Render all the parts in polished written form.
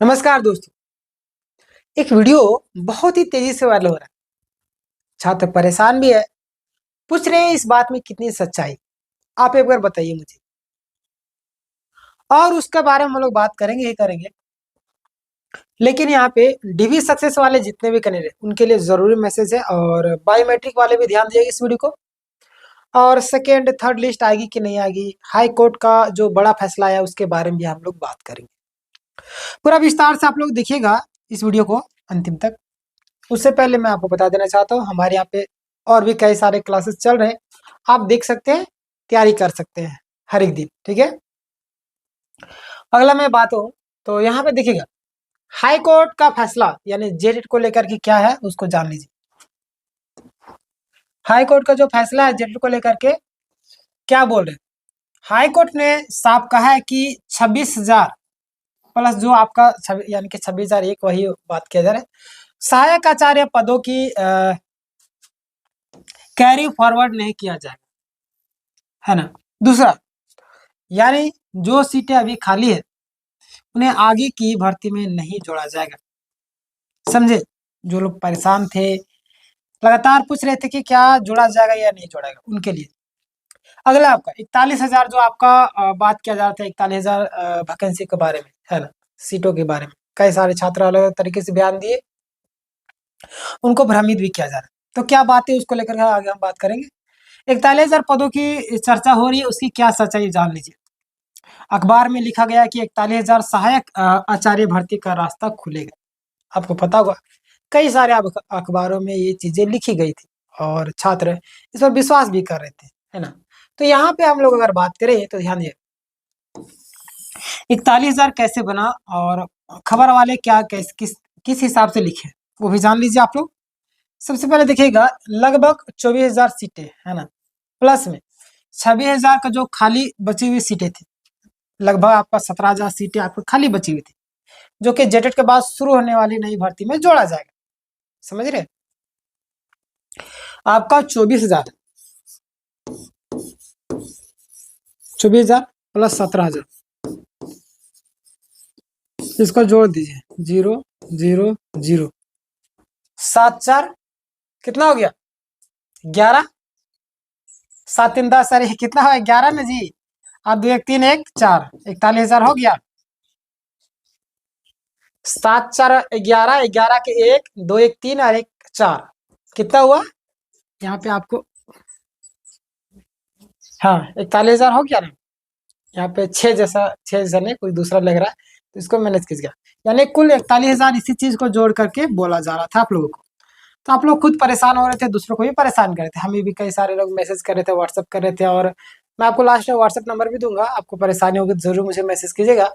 नमस्कार दोस्तों। एक वीडियो बहुत ही तेजी से वायरल हो रहा है। छात्र परेशान भी है, पूछ रहे हैं इस बात में कितनी सच्चाई। आप एक बार बताइए मुझे, और उसके बारे में हम लोग बात करेंगे ही करेंगे। लेकिन यहाँ पे डीवी सक्सेस वाले जितने भी कैंडिडेट उनके लिए जरूरी मैसेज है, और बायोमेट्रिक वाले भी ध्यान दिए इस वीडियो को। और सेकेंड थर्ड लिस्ट आएगी कि नहीं आएगी, हाई कोर्ट का जो बड़ा फैसला आया उसके बारे में भी हम लोग बात करेंगे। पूरा विस्तार से आप लोग देखिएगा इस वीडियो को अंतिम तक। उससे पहले मैं आपको बता देना चाहता हूँ, हमारे यहाँ पे और भी कई सारे क्लासेस चल रहे हैं, आप देख सकते हैं, तैयारी कर सकते हैं हर एक दिन। ठीक है, अगला मैं बात हूँ तो यहाँ पे देखिएगा हाई कोर्ट का फैसला यानी जेटेट को लेकर के क्या है उसको जान लीजिए। हाई कोर्ट का जो फैसला है जेटेट को लेकर के क्या बोल रहे हैं, हाई कोर्ट ने साफ कहा है कि 26,000 प्लस जो आपका यानी कि 26,001 वही बात किया जा रहा है, सहायक आचार्य पदों की कैरी फॉरवर्ड नहीं किया जाएगा, है ना। दूसरा, यानी जो सीटें अभी खाली है उन्हें आगे की भर्ती में नहीं जोड़ा जाएगा। समझे, जो लोग परेशान थे, लगातार पूछ रहे थे कि क्या जोड़ा जाएगा या नहीं जोड़ेगा, उनके लिए। अगला आपका 41,000 जो आपका बात किया जा रहा था, 41,000 वैकेंसी के बारे में, है ना, सीटों के बारे में कई सारे छात्र अलग अलग तरीके से बयान दिए, उनको भ्रमित भी किया जा रहा है। तो क्या बात है उसको लेकर आगे हम बात करेंगे। 41,000 पदों की चर्चा हो रही है, उसकी क्या सच्चाई जान लीजिए। अखबार में लिखा गया कि 41,000 सहायक आचार्य भर्ती का रास्ता खुलेगा। आपको पता होगा कई सारे अखबारों में ये चीजें लिखी गई थी और छात्र इस पर विश्वास भी कर रहे थे, है ना। तो यहाँ पे हम लोग अगर बात करें तो ध्यान दिए 41,000 कैसे बना, और खबर वाले क्या किस हिसाब से लिखे वो भी जान लीजिए आप लोग। सबसे पहले देखिएगा लगभग 24,000 सीटें, है ना, प्लस में 26,000 का जो खाली बची हुई सीटें थी, लगभग आपका 17,000 सीटें आपको खाली बची हुई थी, जो कि जेटेट के बाद शुरू होने वाली नई भर्ती में जोड़ा जाएगा। समझ रहे, आपका 24,000 प्लस 17,000, इसको जोड़ दीजिए, 0 0 0 7 4 कितना हो गया, 11, 7 3 10, अरे कितना है 11 ना जी। अब 2 1 3 1 4, 41,000 हो गया। 7 4 11, 11 के 1 2 1 3 और 1 4 कितना हुआ यहाँ पे आपको, हाँ 41,000 हो गया ना। यहाँ पे 6 जैसा नहीं, कोई दूसरा लग रहा है तो इसको मैनेज कीजिएगा। यानी कुल 41,000 इसी चीज को जोड़ करके बोला जा रहा था आप लोगों को। तो आप लोग खुद परेशान हो रहे थे, दूसरों को भी परेशान कर रहे थे, हमें भी कई सारे लोग मैसेज कर रहे थे, व्हाट्सअप कर रहे थे, और मैं आपको लास्ट में व्हाट्सअप नंबर भी दूंगा। आपको परेशानी होगी तो जरूर मुझे मैसेज कीजिएगा,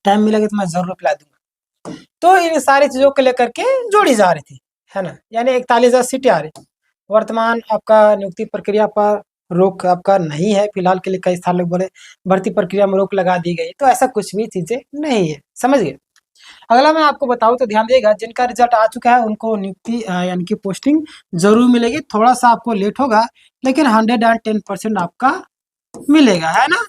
टाइम मिलेगा तो मैं जरूर रिप्लाई दूंगा। तो इन सारी चीजों को लेकर के जोड़ी जा रही थी, है ना, यानी 41,000 सीटें आ रही। वर्तमान आपका नियुक्ति प्रक्रिया पर रोक आपका नहीं है फिलहाल के लिए। कई सारे लोग बोले भर्ती प्रक्रिया में रोक लगा दी गई, तो ऐसा कुछ भी चीजें नहीं है, समझ गए। अगला मैं आपको बताऊं तो ध्यान देगा, जिनका रिजल्ट आ चुका है उनको नियुक्ति यानी कि पोस्टिंग जरूर मिलेगी। थोड़ा सा आपको लेट होगा, लेकिन 110% आपका मिलेगा, है ना।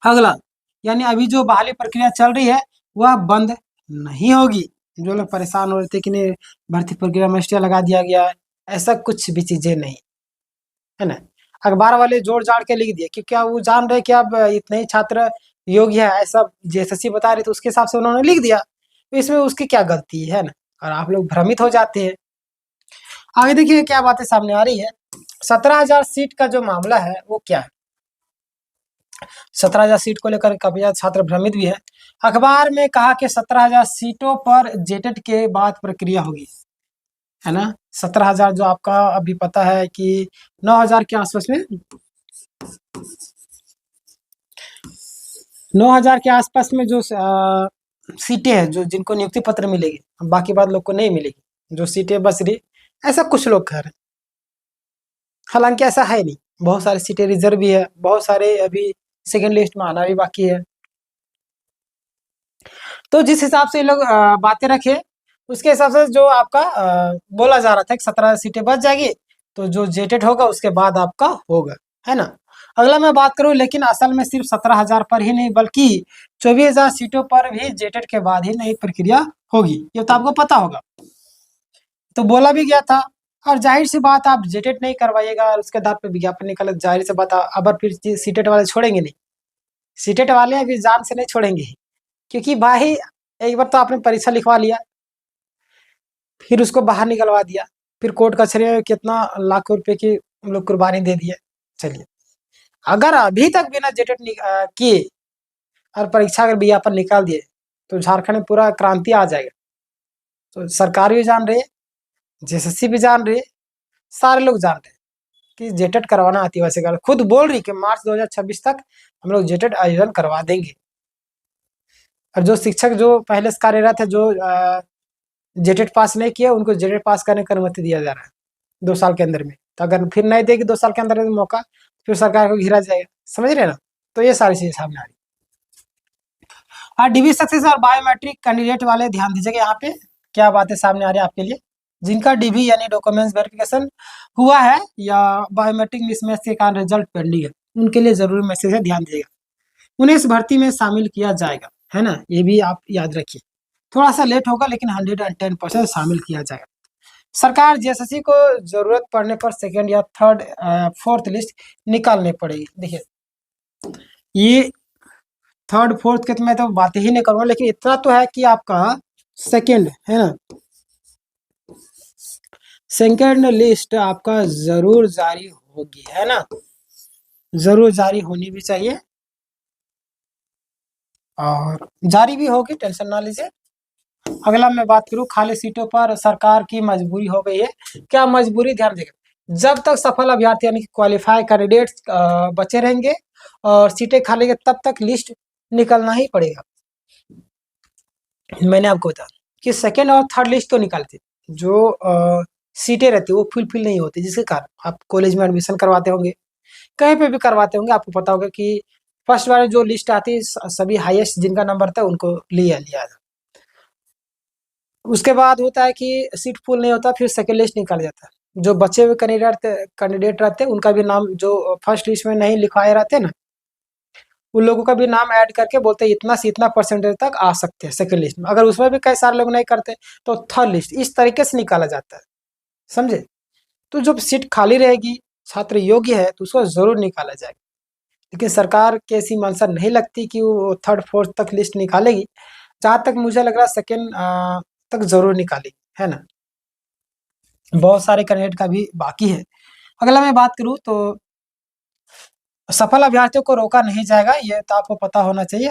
अगला, यानी अभी जो बहाली प्रक्रिया चल रही है वह बंद नहीं होगी। जो लोग परेशान हो रहे थे कि नहीं भर्ती प्रक्रिया में स्टे लगा दिया गया है, ऐसा कुछ भी चीजें नहीं, है ना। अखबार वाले जोड़ जाड़ के लिख दिए, क्योंकि वो जान रहे कि अब इतने ही छात्र योग्य है, ऐसा जेएसएससी बता रहे थे, उसके हिसाब से उन्होंने लिख दिया। तो इसमें उसकी क्या गलती है ना, और आप लोग भ्रमित हो जाते हैं। आगे देखिए क्या बातें सामने आ रही है। 17,000 सीट का जो मामला है वो क्या है। 17,000 सीट को लेकर काफी ज्यादा छात्र भ्रमित भी है। अखबार में कहा कि 17,000 सीटों पर जेटेट के बाद प्रक्रिया होगी, है ना। 17,000 जो आपका अभी पता है कि 9,000 के आसपास में, 9,000 के आसपास में जो सीटें हैं, जो जिनको नियुक्ति पत्र मिलेगी, बाकी बात लोग को नहीं मिलेगी, जो सीटें बच रही, ऐसा कुछ लोग कह रहे हैं। हालांकि ऐसा है नहीं, बहुत सारी सीटें रिजर्व भी है, बहुत सारे अभी सेकेंड लिस्ट में आना भी बाकी है। तो जिस हिसाब से ये लोग बातें रखे, उसके हिसाब से जो आपका बोला जा रहा था कि 17 सीटें बच जाएगी, तो जो जेटेट होगा उसके बाद आपका होगा, है ना। अगला मैं बात करूं, लेकिन असल में सिर्फ 17,000 पर ही नहीं बल्कि 24,000 सीटों पर भी जेटेट के बाद ही नई प्रक्रिया होगी, ये तो आपको पता होगा। तो बोला भी गया था, और जाहिर सी बात आप जेटेट नहीं करवाइएगा और उसके आधार पर विज्ञापन निकाले, जाहिर सी बात अब फिर सीटेट वाले छोड़ेंगे नहीं। सीटेट वाले अभी जान से नहीं छोड़ेंगे, क्योंकि भाई एक बार तो आपने परीक्षा लिखवा लिया, फिर उसको बाहर निकलवा दिया, फिर कोर्ट कचहरी में कितना लाखों रुपए की हम लोग कुर्बानी दे दिए। चलिए, अगर अभी तक बिना जेटेट किए और परीक्षा अगर विज्ञापन निकाल दिए तो झारखंड में पूरा क्रांति आ जाएगा। तो सरकार भी जान रही है, जेएसएससी भी जान रही है, सारे लोग जान रहे हैं कि जेटेट करवाना आदिवासी का, खुद बोल रही कि मार्च 2026 तक हम लोग जेटेट आयोजन करवा देंगे। और जो शिक्षक जो पहले से कार्यरत है, जो जेटेट पास नहीं किया, उनको जेटेट पास करने की अनुमति दिया जा रहा है 2 साल के अंदर में। तो अगर फिर नहीं देगी 2 साल के अंदर में मौका, फिर सरकार को घेरा जाएगा। समझ रहे ना? तो ये सारी चीजें सामने आ रही। हाँ, डीबी सक्सेस और बायोमेट्रिक कैंडिडेट वाले ध्यान दीजिएगा, यहाँ पे क्या बातें सामने आ रही है आपके लिए। जिनका डीबी यानी डॉक्यूमेंट्स वेरिफिकेशन हुआ है या बायोमेट्रिक मिसमैच के कारण रिजल्ट पेंडिंग है, उनके लिए जरूरी मैसेज है, ध्यान दीजिएगा। उन्हें इस भर्ती में शामिल किया जाएगा, है ना, ये भी आप याद रखिए। थोड़ा सा लेट होगा लेकिन 110% शामिल किया जाएगा। सरकार जेएसएससी को जरूरत पड़ने पर सेकेंड या थर्ड फोर्थ लिस्ट निकालनी पड़ेगी। देखिए, ये थर्ड फोर्थ के तो मैं तो बात ही नहीं करूंगा, लेकिन इतना तो है कि आपका सेकेंड, है ना, सेकेंड लिस्ट आपका जरूर जारी होगी, है ना, जरूर जारी होनी भी चाहिए और जारी भी होगी, टेंशन ना लीजिए। अगला मैं बात करूं, खाली सीटों पर सरकार की मजबूरी हो गई है। क्या मजबूरी? ध्यान देगा, जब तक सफल अभ्यर्थी यानी कि क्वालिफाई कैंडिडेट्स बचे रहेंगे और सीटें खाली है, तब तक लिस्ट निकलना ही पड़ेगा। मैंने आपको बताया कि सेकेंड और थर्ड लिस्ट तो निकालते, जो सीटें रहती है वो फुलफिल नहीं होती, जिसके कारण आप कॉलेज में एडमिशन करवाते होंगे, कहीं पे भी करवाते होंगे, आपको पता होगा कि फर्स्ट वाले जो लिस्ट आती है सभी हाईएस्ट जिनका नंबर था उनको लिया लिया। उसके बाद होता है कि सीट फुल नहीं होता, फिर सेकेंड लिस्ट निकाल जाता है। जो बचे हुए कैंडिडेट रहते हैं उनका भी नाम, जो फर्स्ट लिस्ट में नहीं लिखवाए रहते ना, उन लोगों का भी नाम ऐड करके बोलते हैं इतना से इतना परसेंटेज तक आ सकते हैं सेकेंड लिस्ट में। अगर उसमें भी कई सारे लोग नहीं करते तो थर्ड लिस्ट, इस तरीके से निकाला जाता है, समझे। तो जब सीट खाली रहेगी, छात्र योग्य है, तो उसको जरूर निकाला जाएगा। लेकिन सरकार की ऐसी मंशा नहीं लगती कि वो थर्ड फोर्थ तक लिस्ट निकालेगी। जहाँ तक मुझे लग रहा है सेकेंड तक जरूर निकालेगी, है ना। बहुत सारे कैंडिडेट का भी बाकी है। अगला मैं बात करूँ तो सफल अभ्यर्थियों को रोका नहीं जाएगा, ये तो आपको पता होना चाहिए।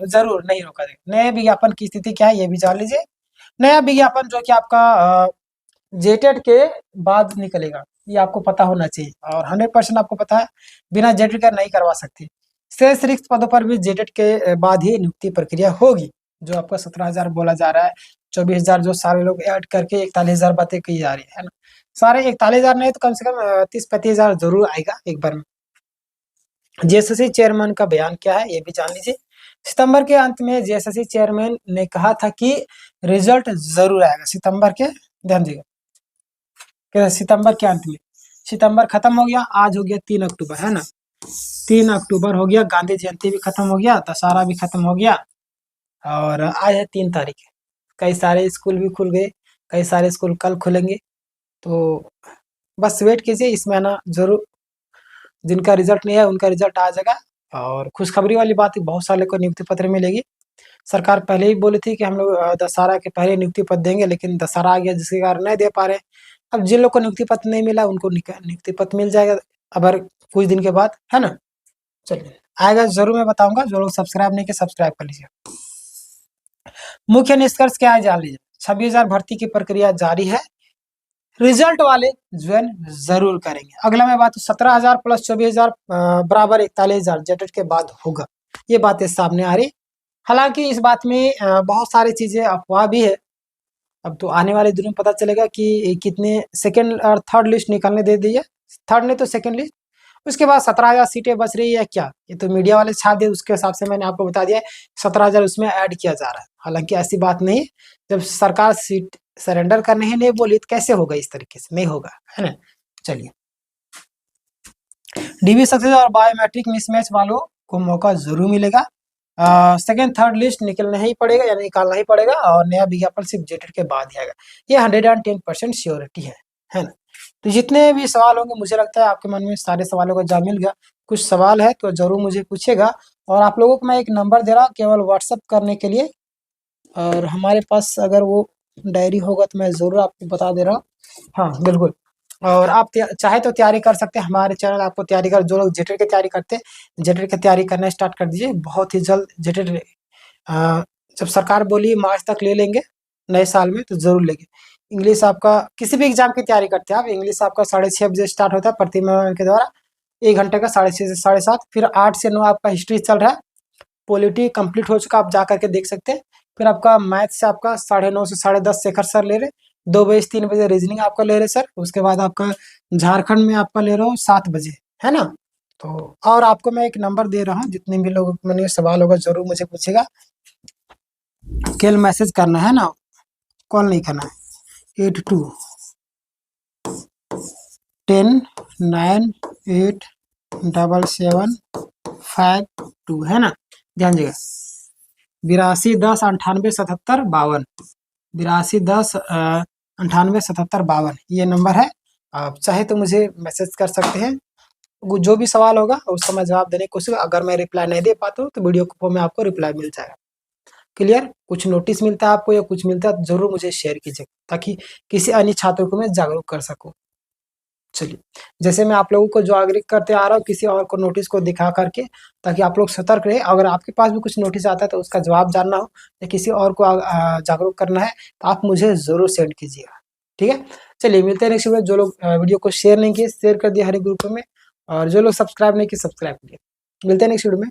जरूर नहीं रोका जाएगा। नए विज्ञापन की स्थिति क्या है ये भी जान लीजिए। नया विज्ञापन जो कि आपका जेटेट के बाद निकलेगा, ये आपको पता होना चाहिए और 100% आपको पता है बिना जेटेट का नहीं करवा सकते। शेष रिक्त पदों पर भी जेटेट के बाद ही नियुक्ति प्रक्रिया होगी। जो आपका 17,000 बोला जा रहा है, 24,000 जो सारे लोग ऐड करके 41,000 बातें की जा रही है ना। सारे 41,000 नहीं तो कम से कम 30-35,000 जरूर आएगा एक बार में। जेएसएससी चेयरमैन का बयान क्या है ये भी जान लीजिए। सितंबर के अंत में जेएसएससी चेयरमैन ने कहा था कि रिजल्ट जरूर आएगा सितंबर के, ध्यान दीजिएगा, सितंबर के अंत में। सितंबर खत्म हो गया, आज हो गया 3 अक्टूबर, है ना। 3 अक्टूबर हो गया, गांधी जयंती भी खत्म हो गया, दशहरा भी खत्म हो गया और आज है 3 तारीख। कई सारे स्कूल भी खुल गए, कई सारे स्कूल कल खुलेंगे। तो बस वेट कीजिए, इस महीना जरूर जिनका रिजल्ट नहीं है उनका रिजल्ट आ जाएगा। और खुशखबरी वाली बात है, बहुत सारे को नियुक्ति पत्र मिलेगी। सरकार पहले ही बोली थी कि हम लोग दशहरा के पहले नियुक्ति पत्र देंगे, लेकिन दशहरा आ गया जिसके कारण नहीं दे पा रहे। अब जिन लोग को नियुक्ति पत्र नहीं मिला उनको नियुक्ति पत्र मिल जाएगा अब कुछ दिन के बाद, है ना। चलिए, आएगा जरूर, मैं बताऊंगा। जो लोग सब्सक्राइब नहीं किए सब्सक्राइब कर लीजिए। मुख्य निष्कर्ष क्या है जान लीजिए। 26,000 भर्ती की प्रक्रिया जारी है, रिजल्ट वाले ज्वाइन जरूर करेंगे। अगला मैं बात 17,000 प्लस 24,000 बराबर 41,000 जेटेट के बाद होगा, ये बातें सामने आ रही। हालांकि इस बात में बहुत सारी चीजें अफवाह भी है। अब तो आने वाले दिनों में पता चलेगा कि कितने सेकंड और थर्ड लिस्ट निकालने दे दी है, थर्ड नहीं तो सेकंड लिस्ट। उसके बाद 17,000 सीटें बच रही है क्या, ये तो मीडिया वाले छाप दिए, उसके हिसाब से मैंने आपको बता दिया 17,000 उसमें ऐड किया जा रहा है। हालांकि ऐसी बात नहीं, जब सरकार सीट सरेंडर करने ही नहीं बोली तो कैसे होगा, इस तरीके से नहीं होगा, है ना। चलिए, डीबी सक्सेस और बायोमेट्रिक मिसमैच वालों को मौका जरूर मिलेगा। सेकेंड थर्ड लिस्ट निकलना ही पड़ेगा, यानी निकालना ही पड़ेगा, और नया विज्ञापन सिर्फ जेटेड के बाद ही आएगा। ये 110% श्योरिटी है ना। तो जितने भी सवाल होंगे, मुझे लगता है आपके मन में सारे सवालों का जवाब मिल गया। कुछ सवाल है तो जरूर मुझे पूछेगा, और आप लोगों को मैं एक नंबर दे रहा हूँ केवल व्हाट्सअप करने के लिए, और हमारे पास अगर वो डायरी होगा तो मैं ज़रूर आपको बता दे रहा हूँ। हाँ बिल्कुल, और आप चाहे तो तैयारी कर सकते हैं, हमारे चैनल आपको तैयारी कर, जो लोग जेटेड की तैयारी करते हैं जेटेड की तैयारी करना स्टार्ट कर दीजिए। बहुत ही जल्द जेटेड जब सरकार बोली मार्च तक ले लेंगे नए साल में, तो ज़रूर लेंगे। इंग्लिश आपका किसी भी एग्जाम की तैयारी करते हैं आप, इंग्लिश आपका 6:30 बजे स्टार्ट होता है प्रतिमा मैम के द्वारा, 1 घंटे का 6:30 से 7:30। फिर 8 से 9 आपका हिस्ट्री चल रहा है, पॉलिटी कंप्लीट हो चुका, आप जा करके देख सकते हैं। फिर आपका मैथ से आपका 9:30 से 10:30 शेखर सर ले रहे, 2 बजे से 3 बजे रीजनिंग आपका ले रहे सर। उसके बाद आपका झारखंड में आपका ले रहा हूँ 7 बजे, है ना। तो और आपको मैं एक नंबर दे रहा हूँ, जितने भी लोगों को मैंने सवाल होगा जरूर मुझे पूछेगा, केवल मैसेज करना है ना, कॉल नहीं करना है। 8210987752 है ना, ध्यान दीजिएगा। 8210987752, 8210987752 ये नंबर है। आप चाहे तो मुझे मैसेज कर सकते हैं, जो भी सवाल होगा उसका मैं जवाब देने की कोशिश, अगर मैं रिप्लाई नहीं दे पाता हूँ तो वीडियो को में आपको रिप्लाई मिल जाएगा। क्लियर? कुछ नोटिस मिलता है आपको या कुछ मिलता है तो जरूर मुझे शेयर कीजिए, ताकि किसी अन्य छात्र को मैं जागरूक कर सकूं। चलिए, जैसे मैं आप लोगों को जागरूक करते आ रहा हूँ किसी और को नोटिस को दिखा करके, ताकि आप लोग सतर्क रहे। अगर आपके पास भी कुछ नोटिस आता है तो उसका जवाब जानना हो या किसी और को जागरूक करना है तो आप मुझे जरूर सेंड कीजिएगा, ठीक है। चलिए मिलते हैं नेक्स्ट वीडियो। जो लोग वीडियो को शेयर नहीं किए शेयर कर दिया हर एक ग्रुप में, और जो लोग सब्सक्राइब नहीं किए सब्सक्राइब किए। मिलते हैं नेक्स्ट वीडियो में।